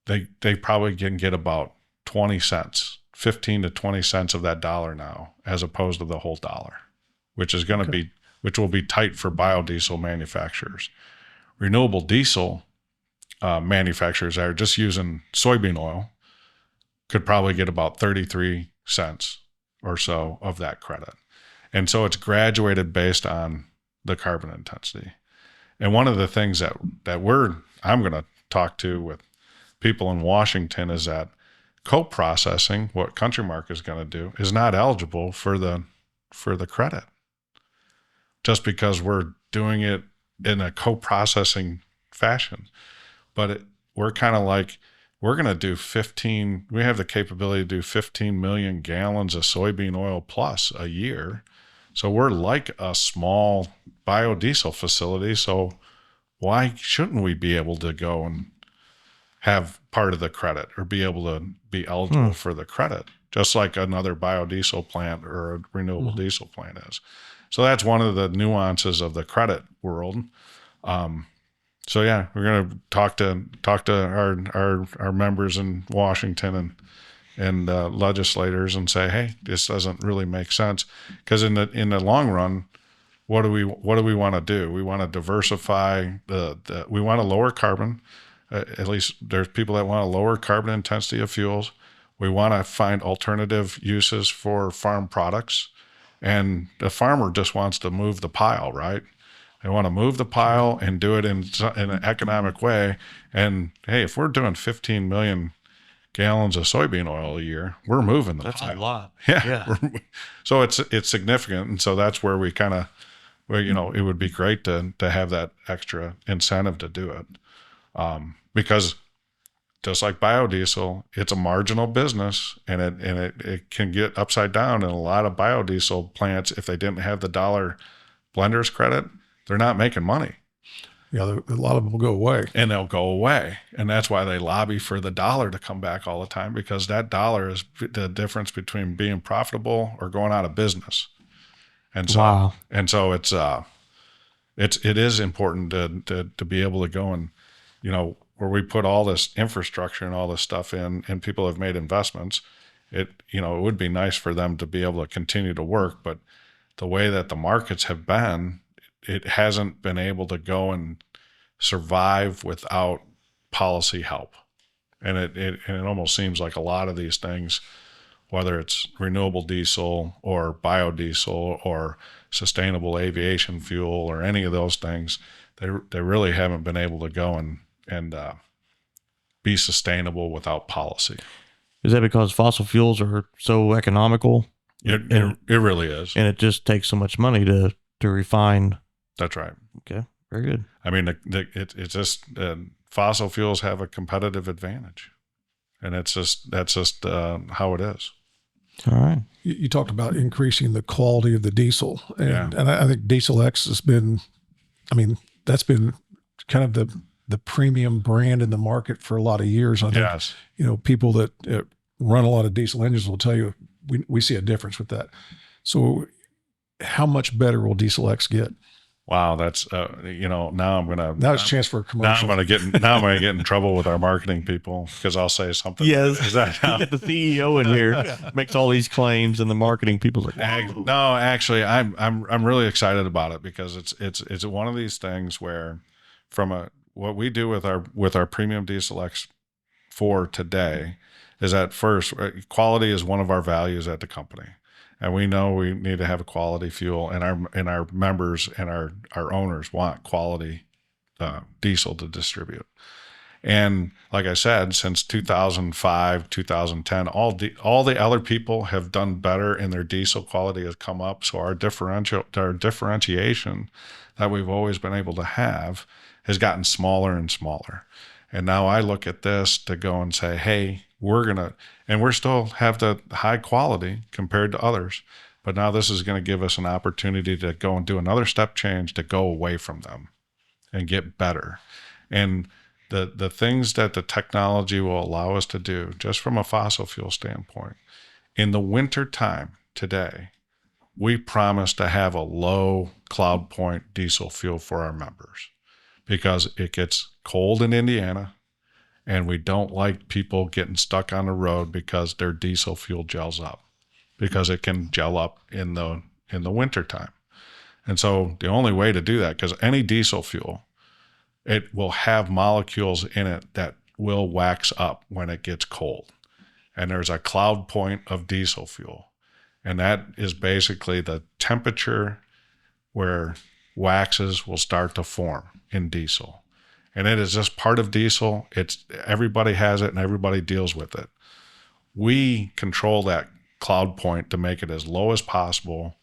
they probably can get about 20 cents, 15 to 20 cents of that dollar now, as opposed to the whole dollar, which will be tight for biodiesel manufacturers. Renewable diesel manufacturers that are just using soybean oil could probably get about 33 cents or so of that credit. And so it's graduated based on the carbon intensity. And one of the things that I'm going to talk to with people in Washington is that co-processing, what CountryMark is going to do, is not eligible for the credit, just because we're doing it in a co-processing fashion. But we're kind of like, we're going to do we have the capability to do 15 million gallons of soybean oil plus a year. So we're like a small biodiesel facility. So why shouldn't we be able to go and have part of the credit, or be able to be eligible for the credit, just like another biodiesel plant or a renewable diesel plant is? So that's one of the nuances of the credit world. So yeah, we're going to talk to our members in Washington and legislators and say, hey, this doesn't really make sense, because in the long run, what do we want to do? We want to diversify we want to lower carbon. At least there's people that want to lower carbon intensity of fuels. We want to find alternative uses for farm products, and the farmer just wants to move the pile, right? They want to move the pile and do it in an economic way. And hey, if we're doing 15 million gallons of soybean oil a year, we're moving the pile. That's a lot. Yeah. So it's significant. And so that's where we kind of, it would be great to have that extra incentive to do it. Because just like biodiesel, it's a marginal business, and it can get upside down. And a lot of biodiesel plants, if they didn't have the dollar blenders credit, they're not making money. Yeah, a lot of them will go away. And they'll go away. And that's why they lobby for the dollar to come back all the time, because that dollar is the difference between being profitable or going out of business. And so, Wow. it is important to be able to go and, where we put all this infrastructure and all this stuff in, and people have made investments, it would be nice for them to be able to continue to work. But the way that the markets have been, it hasn't been able to go and survive without policy help. And it almost seems like a lot of these things, whether it's renewable diesel or biodiesel or sustainable aviation fuel or any of those things, they really haven't been able to go and be sustainable without policy. Is that because fossil fuels are so economical? It really is. And it just takes so much money to refine. That's right. Okay, very good. I mean, it's just fossil fuels have a competitive advantage, and that's just how it is. All right. You talked about increasing the quality of the diesel, and I think Diesel X has been, that's been kind of the premium brand in the market for a lot of years. I think, Yes. People that run a lot of diesel engines will tell you we see a difference with that. So how much better will Diesel X get? Wow, that's now Now it's a chance for a commercial. Now I'm gonna get in trouble with our marketing people, because I'll say something. Yes, Is that how? Get the CEO in here, makes all these claims, and the marketing people's like, No, actually, I'm really excited about it, because it's one of these things where, what we do with our premium Diesel X for today is, at first, quality is one of our values at the company. And we know we need to have a quality fuel, and our members and our owners want quality diesel to distribute. And like I said, since 2005, 2010, all the other people have done better, and their diesel quality has come up. So our differentiation that we've always been able to have has gotten smaller and smaller. And now I look at this to go and say, hey, we're still have the high quality compared to others, but now this is going to give us an opportunity to go and do another step change, to go away from them and get better. And the things that the technology will allow us to do, just from a fossil fuel standpoint, in the winter time today, we promise to have a low cloud point diesel fuel for our members, because it gets cold in Indiana, and we don't like people getting stuck on the road because their diesel fuel gels up, because it can gel up in the winter time. And so the only way to do that, because any diesel fuel, it will have molecules in it that will wax up when it gets cold. And there's a cloud point of diesel fuel. And that is basically the temperature where waxes will start to form in diesel. And it is just part of diesel. Everybody has it, and everybody deals with it. We control that cloud point to make it as low as possible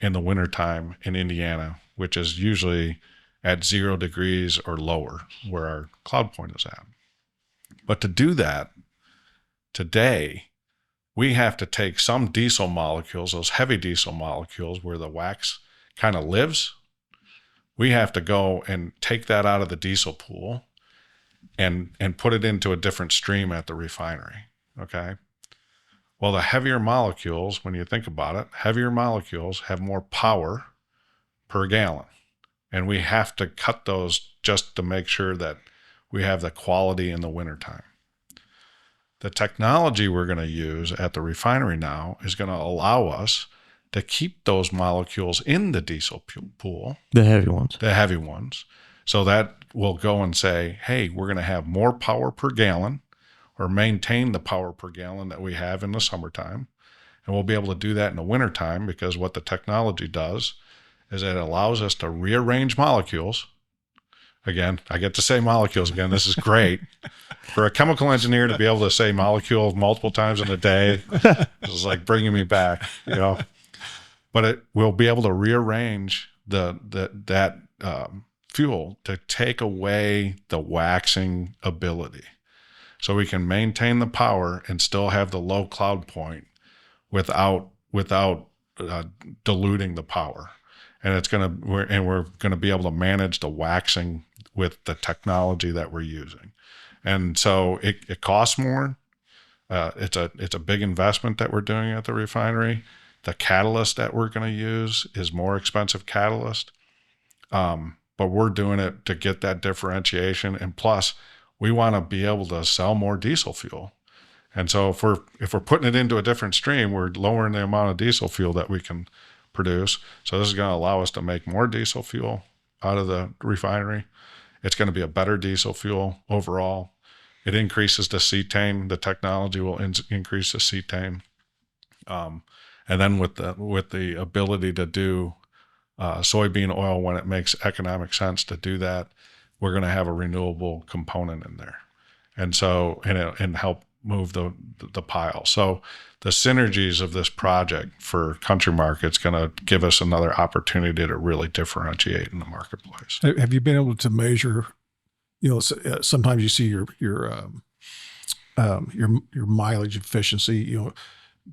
in the wintertime in Indiana, which is usually at 0 degrees or lower, where our cloud point is at. But to do that today, we have to take some diesel molecules, those heavy diesel molecules where the wax kind of lives. We have to go and take that out of the diesel pool and put it into a different stream at the refinery. Okay. Well, the heavier molecules, when you think about it, heavier molecules have more power per gallon. And we have to cut those just to make sure that we have the quality in the wintertime. The technology we're going to use at the refinery now is going to allow us to keep those molecules in the diesel pool. the heavy ones. The heavy ones. So that will go and say, hey, we're going to have more power per gallon, or maintain the power per gallon that we have in the summertime. And we'll be able to do that in the wintertime, because what the technology does is it allows us to rearrange molecules. Again, I get to say molecules again. This is great. For a chemical engineer to be able to say molecule multiple times in a day, this is like bringing me back, But it will be able to rearrange that fuel to take away the waxing ability, so we can maintain the power and still have the low cloud point without diluting the power. and we're gonna be able to manage the waxing with the technology that we're using. And so it costs more. It's a big investment that we're doing at the refinery. The catalyst that we're going to use is more expensive catalyst, but we're doing it to get that differentiation. And plus, we want to be able to sell more diesel fuel. And so if we're putting it into a different stream, we're lowering the amount of diesel fuel that we can produce. So this is going to allow us to make more diesel fuel out of the refinery. It's going to be a better diesel fuel overall. It increases the cetane. The technology will increase the cetane. And then with the ability to do soybean oil when it makes economic sense to do that, we're going to have a renewable component in there, and so and help move the pile. So the synergies of this project for CountryMark, it's going to give us another opportunity to really differentiate in the marketplace. Have you been able to measure? Sometimes you see your mileage efficiency,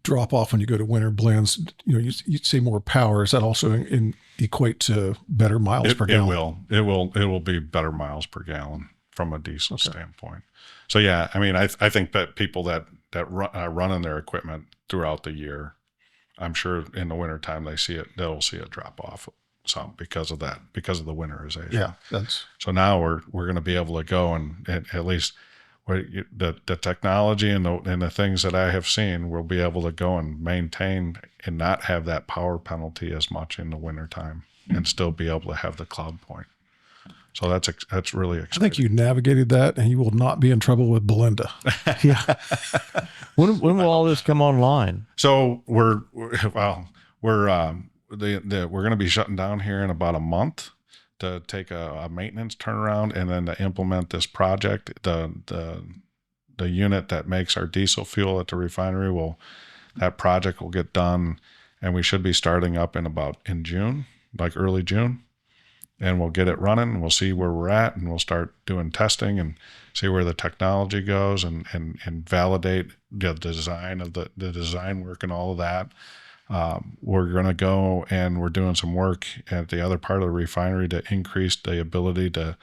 drop off when you go to winter blends. You see more power. Does that also equate to better miles per gallon? It will be better miles per gallon from a diesel standpoint. So yeah, I mean, I think that people that run their equipment throughout the year, I'm sure in the wintertime they'll see a drop off some because of that, because of the winterization. Yeah, so now we're going to be able to go and at least the technology and the things that I have seen, we'll be able to go and maintain and not have that power penalty as much in the wintertime and still be able to have the cloud point. So that's really exciting. I think you navigated that, and you will not be in trouble with Belinda. Yeah. When will all this come online? So we're going to be shutting down here in about a month to take a maintenance turnaround, and then to implement this project. The unit that makes our diesel fuel at the refinery that project will get done, and we should be starting up in June, like early June. And we'll get it running. We'll see where we're at, and we'll start doing testing and see where the technology goes, and validate the design of the design work and all of that. We're going to go and we're doing some work at the other part of the refinery to increase the ability to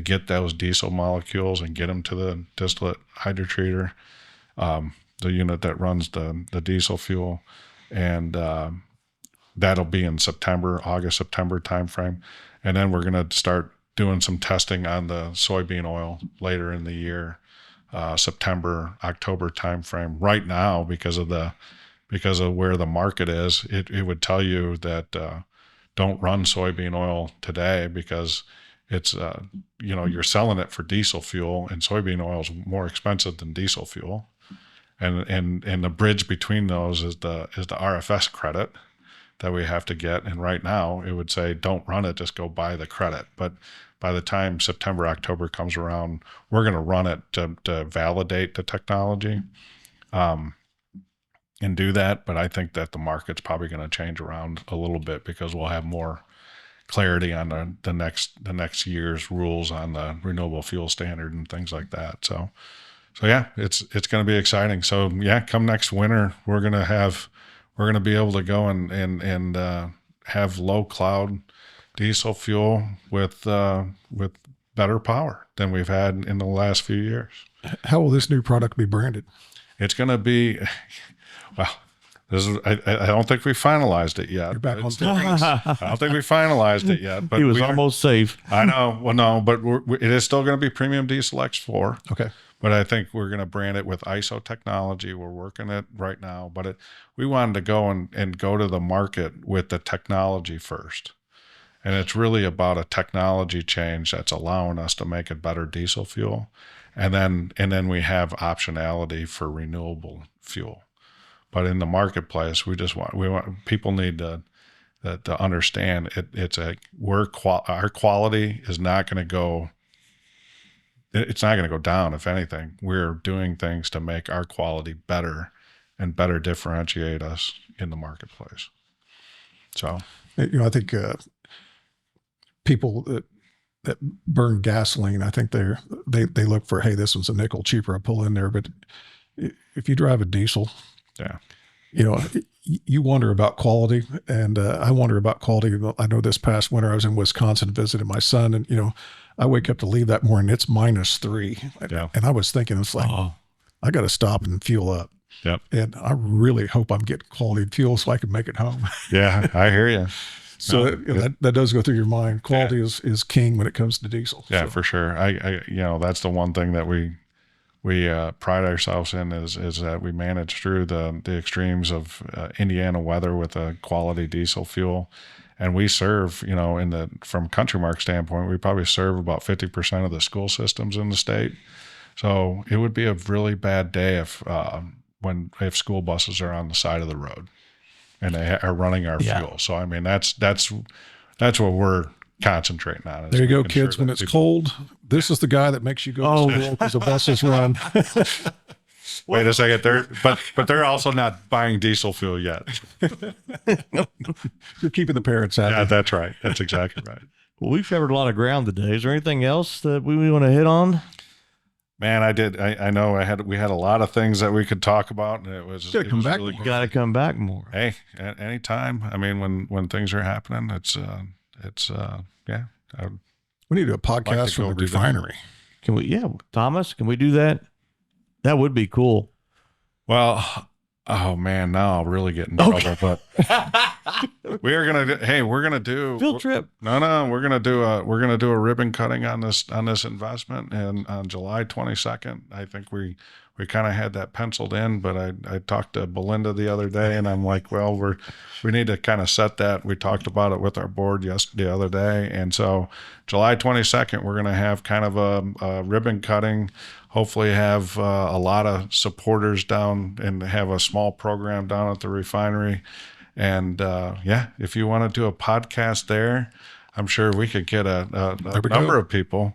get those diesel molecules and get them to the distillate hydrotreater, the unit that runs the diesel fuel, and that'll be in August, September timeframe. And then we're going to start doing some testing on the soybean oil later in the year, September, October timeframe. Right now, because of where the market is, it would tell you that don't run soybean oil today, because it's you're selling it for diesel fuel, and soybean oil is more expensive than diesel fuel, and the bridge between those is the RFS credit that we have to get. And right now it would say don't run it, just go buy the credit. But by the time September, October comes around, we're going to run it to validate the technology and do that. But I think that the market's probably going to change around a little bit, because we'll have more clarity on the next year's rules on the renewable fuel standard and things like that. So yeah, it's going to be exciting. So yeah, come next winter, we're going to be able to go and have low cloud diesel fuel with better power than we've had in the last few years. How will this new product be branded? It's going to be, well, I don't think we finalized it yet. You're back on I don't think we finalized it yet. But he was almost safe. I know. Well, no, but it is still going to be Premium Diesel X4. Okay. But I think we're going to brand it with ISO technology. We're working it right now, but we wanted to go and go to the market with the technology first. And it's really about a technology change that's allowing us to make a better diesel fuel. And then we have optionality for renewable fuel. But in the marketplace, we want people need to understand our quality is not going to go. It's not going to go down. If anything, we're doing things to make our quality better and better differentiate us in the marketplace. So, I think people that burn gasoline, I think they look for, hey, this one's a nickel cheaper, I pull in there. But if you drive a diesel, yeah, you wonder about quality, and I wonder about quality. I know this past winter I was in Wisconsin visiting my son, and I wake up to leave that morning, it's -3. Yeah. And I was thinking, it's like, I got to stop and fuel up. Yep. And I really hope I'm getting quality fuel so I can make it home. Yeah, I hear you. So that does go through your mind. Quality is king when it comes to diesel. Yeah, so. for sure. I that's the one thing that we pride ourselves in is that we manage through the extremes of Indiana weather with a quality diesel fuel. And we serve, from CountryMark standpoint, we probably serve about 50% of the school systems in the state. So it would be a really bad day if school buses are on the side of the road and they are running our fuel. So I mean, that's what we're concentrating on. There you go, kids. When it's cold, this is the guy that makes you go because the buses run. Wait a second, they're also not buying diesel fuel yet. You're keeping the parents happy. Yeah, that's right. That's exactly right. Well, we've covered a lot of ground today. Is there anything else that we want to hit on? Man, I did. I know we had a lot of things that we could talk about, and it was really You got to come back more. Hey, at any time. I mean, when things are happening, it's yeah. We need to do a podcast from the refinery. Can we? Yeah, Thomas, can we do that? That would be cool. Well, oh man, now I'll really get in trouble. But we're gonna do field trip. No, we're gonna do a ribbon cutting on this investment, and on July 22nd, I think we kind of had that penciled in. But I talked to Belinda the other day, and I'm like, well, we need to kind of set that. We talked about it with our board the other day, and so July 22nd, we're gonna have kind of a ribbon cutting. Hopefully have a lot of supporters down and have a small program down at the refinery. And if you want to do a podcast there, I'm sure we could get a number of people,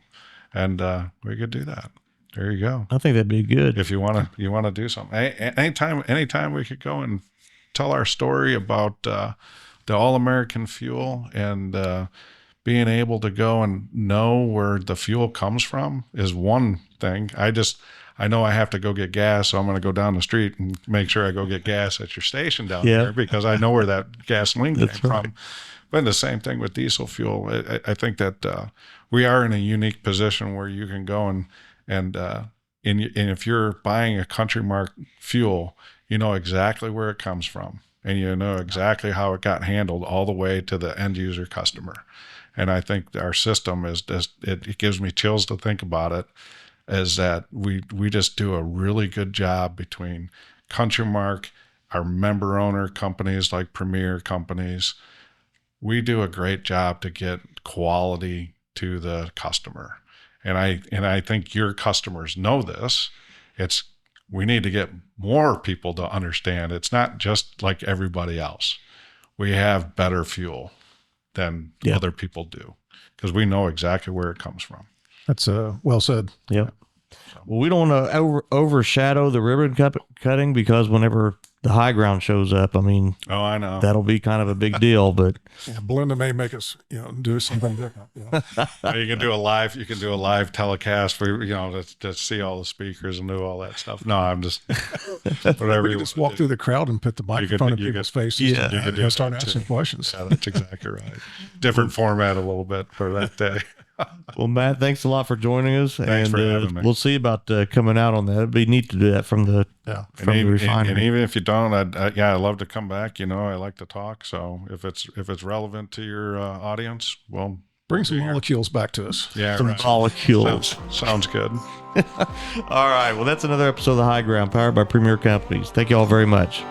and we could do that. There you go. I think that'd be good. If you want to do something, anytime we could go and tell our story about the All-American fuel, and being able to go and know where the fuel comes from is one thing. I know I have to go get gas, so I'm going to go down the street and make sure I go get gas at your station down there, because I know where that gasoline came from. But the same thing with diesel fuel. I think that we are in a unique position where you can go and if you're buying a CountryMark fuel, you know exactly where it comes from, and you know exactly how it got handled all the way to the end user customer. And I think our system is just, it gives me chills to think about it, is that we just do a really good job between CountryMark, our member owner companies like Premier companies. We do a great job to get quality to the customer. And I think your customers know this. We need to get more people to understand it's not just like everybody else. We have better fuel than other people do, because we know exactly where it comes from. That's well said. Yep. Well, we don't want to overshadow the ribbon cutting, because whenever the high ground shows up, I mean, I know that'll be kind of a big deal. But Belinda may make us, do something different. You can do a live telecast for to see all the speakers and do all that stuff. No, I'm just whatever. We can just walk through the crowd and put the microphone in people's faces. Yeah, and start asking questions. Yeah, that's exactly right. Different format a little bit for that day. Well, Matt, thanks a lot for joining us. Thanks for having me. We'll see about coming out on that. It'd be neat to do that from the refinery. And even if you don't, I'd love to come back. I like to talk. So if it's relevant to your audience, well, bring some molecules back to us. Yeah, some molecules. Sounds good. All right. Well, that's another episode of The High Ground, powered by Premier Companies. Thank you all very much.